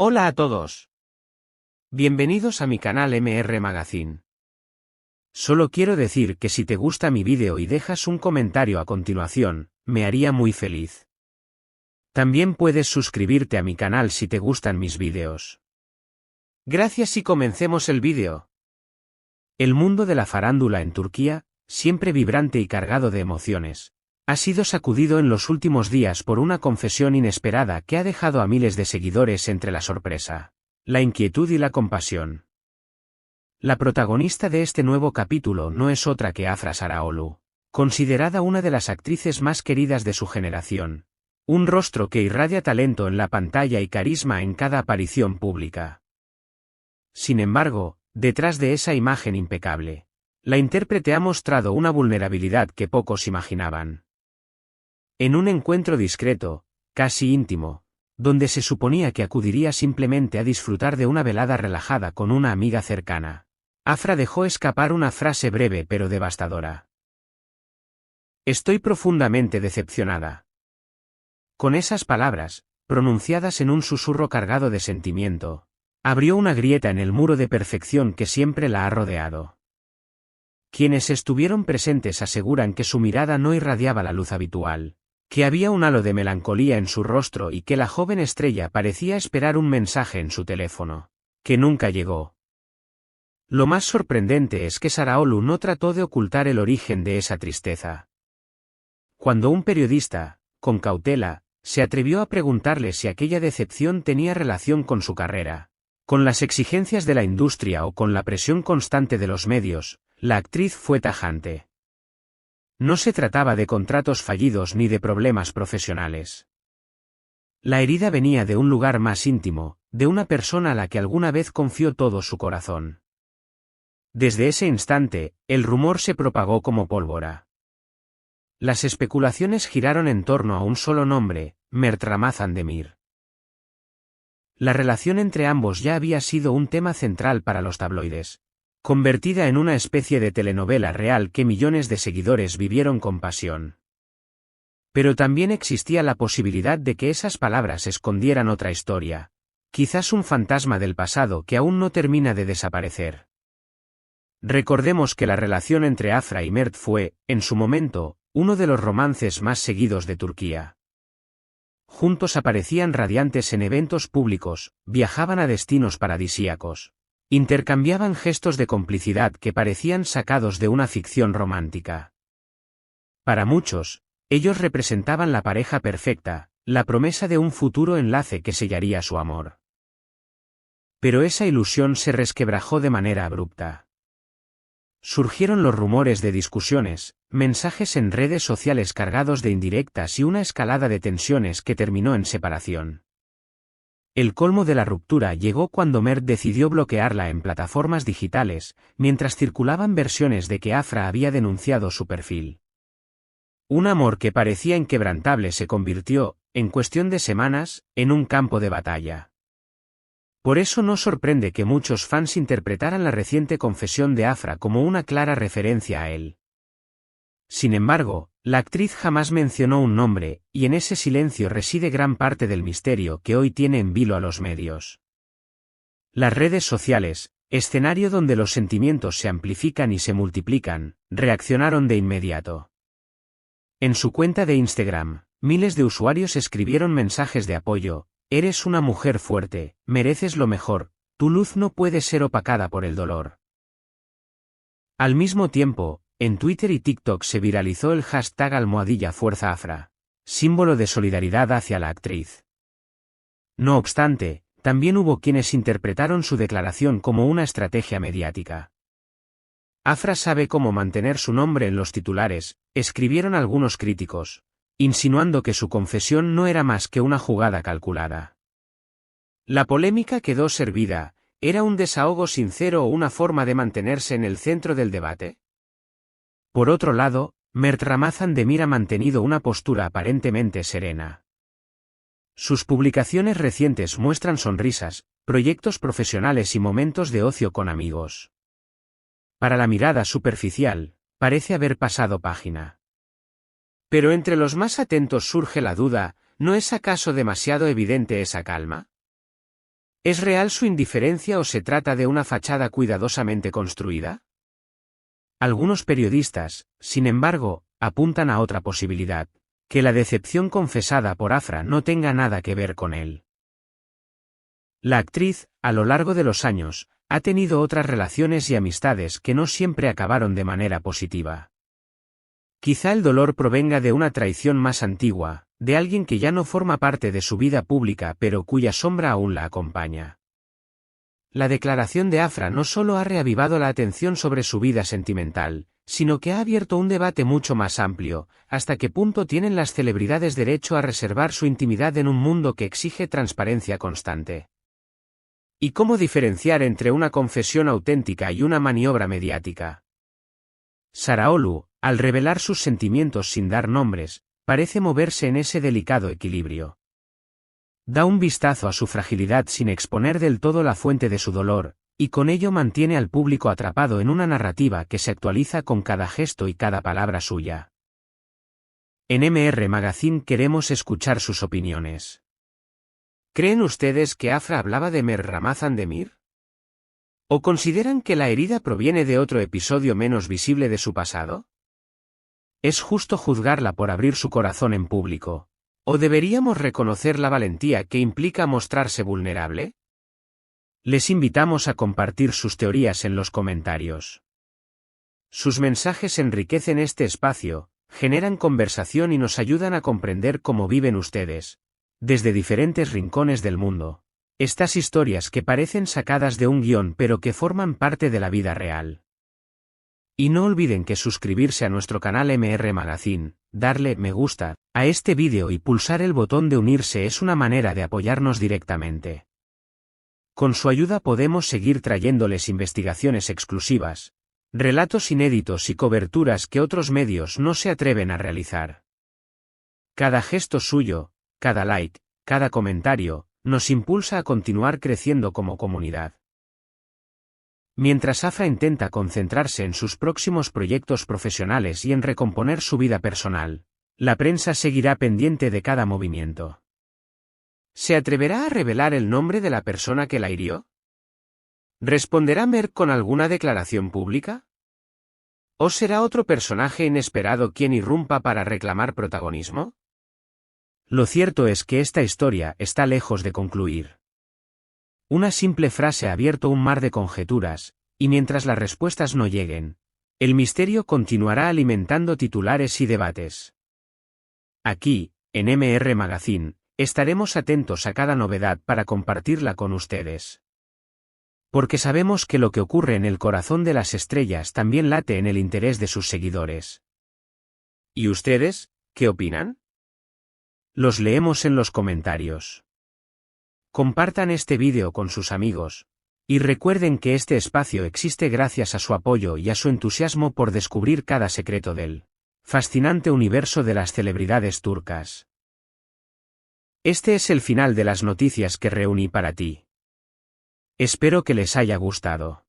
Hola a todos. Bienvenidos a mi canal MR Magazine. Solo quiero decir que si te gusta mi vídeo y dejas un comentario a continuación, me haría muy feliz. También puedes suscribirte a mi canal si te gustan mis vídeos. Gracias y comencemos el vídeo. El mundo de la farándula en Turquía, siempre vibrante y cargado de emociones, ha sido sacudido en los últimos días por una confesión inesperada que ha dejado a miles de seguidores entre la sorpresa, la inquietud y la compasión. La protagonista de este nuevo capítulo no es otra que Afra Sarıoğlu, considerada una de las actrices más queridas de su generación, un rostro que irradia talento en la pantalla y carisma en cada aparición pública. Sin embargo, detrás de esa imagen impecable, la intérprete ha mostrado una vulnerabilidad que pocos imaginaban. En un encuentro discreto, casi íntimo, donde se suponía que acudiría simplemente a disfrutar de una velada relajada con una amiga cercana, Afra dejó escapar una frase breve pero devastadora. Estoy profundamente decepcionada. Con esas palabras, pronunciadas en un susurro cargado de sentimiento, abrió una grieta en el muro de perfección que siempre la ha rodeado. Quienes estuvieron presentes aseguran que su mirada no irradiaba la luz habitual, que había un halo de melancolía en su rostro y que la joven estrella parecía esperar un mensaje en su teléfono, que nunca llegó. Lo más sorprendente es que Sarıoğlu no trató de ocultar el origen de esa tristeza. Cuando un periodista, con cautela, se atrevió a preguntarle si aquella decepción tenía relación con su carrera, con las exigencias de la industria o con la presión constante de los medios, la actriz fue tajante. No se trataba de contratos fallidos ni de problemas profesionales. La herida venía de un lugar más íntimo, de una persona a la que alguna vez confió todo su corazón. Desde ese instante, el rumor se propagó como pólvora. Las especulaciones giraron en torno a un solo nombre, Mert Ramazan Demir. La relación entre ambos ya había sido un tema central para los tabloides, convertida en una especie de telenovela real que millones de seguidores vivieron con pasión. Pero también existía la posibilidad de que esas palabras escondieran otra historia, quizás un fantasma del pasado que aún no termina de desaparecer. Recordemos que la relación entre Afra y Mert fue, en su momento, uno de los romances más seguidos de Turquía. Juntos aparecían radiantes en eventos públicos, viajaban a destinos paradisíacos. Intercambiaban gestos de complicidad que parecían sacados de una ficción romántica. Para muchos, ellos representaban la pareja perfecta, la promesa de un futuro enlace que sellaría su amor. Pero esa ilusión se resquebrajó de manera abrupta. Surgieron los rumores de discusiones, mensajes en redes sociales cargados de indirectas y una escalada de tensiones que terminó en separación. El colmo de la ruptura llegó cuando Mert decidió bloquearla en plataformas digitales, mientras circulaban versiones de que Afra había denunciado su perfil. Un amor que parecía inquebrantable se convirtió, en cuestión de semanas, en un campo de batalla. Por eso no sorprende que muchos fans interpretaran la reciente confesión de Afra como una clara referencia a él. Sin embargo, la actriz jamás mencionó un nombre, y en ese silencio reside gran parte del misterio que hoy tiene en vilo a los medios. Las redes sociales, escenario donde los sentimientos se amplifican y se multiplican, reaccionaron de inmediato. En su cuenta de Instagram, miles de usuarios escribieron mensajes de apoyo: «Eres una mujer fuerte, mereces lo mejor, tu luz no puede ser opacada por el dolor». Al mismo tiempo, en Twitter y TikTok se viralizó el hashtag #FuerzaAfra, símbolo de solidaridad hacia la actriz. No obstante, también hubo quienes interpretaron su declaración como una estrategia mediática. Afra sabe cómo mantener su nombre en los titulares, escribieron algunos críticos, insinuando que su confesión no era más que una jugada calculada. La polémica quedó servida. ¿Era un desahogo sincero o una forma de mantenerse en el centro del debate? Por otro lado, Mert Ramazan Demir ha mantenido una postura aparentemente serena. Sus publicaciones recientes muestran sonrisas, proyectos profesionales y momentos de ocio con amigos. Para la mirada superficial, parece haber pasado página. Pero entre los más atentos surge la duda: ¿no es acaso demasiado evidente esa calma? ¿Es real su indiferencia o se trata de una fachada cuidadosamente construida? Algunos periodistas, sin embargo, apuntan a otra posibilidad, que la decepción confesada por Afra no tenga nada que ver con él. La actriz, a lo largo de los años, ha tenido otras relaciones y amistades que no siempre acabaron de manera positiva. Quizá el dolor provenga de una traición más antigua, de alguien que ya no forma parte de su vida pública pero cuya sombra aún la acompaña. La declaración de Afra no solo ha reavivado la atención sobre su vida sentimental, sino que ha abierto un debate mucho más amplio, hasta qué punto tienen las celebridades derecho a reservar su intimidad en un mundo que exige transparencia constante. ¿Y cómo diferenciar entre una confesión auténtica y una maniobra mediática? Saraolu, al revelar sus sentimientos sin dar nombres, parece moverse en ese delicado equilibrio. Da un vistazo a su fragilidad sin exponer del todo la fuente de su dolor, y con ello mantiene al público atrapado en una narrativa que se actualiza con cada gesto y cada palabra suya. En MR Magazine queremos escuchar sus opiniones. ¿Creen ustedes que Afra hablaba de Mer Ramazan Demir? ¿O consideran que la herida proviene de otro episodio menos visible de su pasado? ¿Es justo juzgarla por abrir su corazón en público? ¿O deberíamos reconocer la valentía que implica mostrarse vulnerable? Les invitamos a compartir sus teorías en los comentarios. Sus mensajes enriquecen este espacio, generan conversación y nos ayudan a comprender cómo viven ustedes, desde diferentes rincones del mundo, estas historias que parecen sacadas de un guión pero que forman parte de la vida real. Y no olviden que suscribirse a nuestro canal MR Magazine, darle me gusta a este vídeo y pulsar el botón de unirse es una manera de apoyarnos directamente. Con su ayuda podemos seguir trayéndoles investigaciones exclusivas, relatos inéditos y coberturas que otros medios no se atreven a realizar. Cada gesto suyo, cada like, cada comentario, nos impulsa a continuar creciendo como comunidad. Mientras Afra intenta concentrarse en sus próximos proyectos profesionales y en recomponer su vida personal, la prensa seguirá pendiente de cada movimiento. ¿Se atreverá a revelar el nombre de la persona que la hirió? ¿Responderá Mer con alguna declaración pública? ¿O será otro personaje inesperado quien irrumpa para reclamar protagonismo? Lo cierto es que esta historia está lejos de concluir. Una simple frase ha abierto un mar de conjeturas, y mientras las respuestas no lleguen, el misterio continuará alimentando titulares y debates. Aquí, en MR Magazine, estaremos atentos a cada novedad para compartirla con ustedes. Porque sabemos que lo que ocurre en el corazón de las estrellas también late en el interés de sus seguidores. ¿Y ustedes, qué opinan? Los leemos en los comentarios. Compartan este vídeo con sus amigos, y recuerden que este espacio existe gracias a su apoyo y a su entusiasmo por descubrir cada secreto del fascinante universo de las celebridades turcas. Este es el final de las noticias que reuní para ti. Espero que les haya gustado.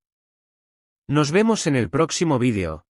Nos vemos en el próximo vídeo.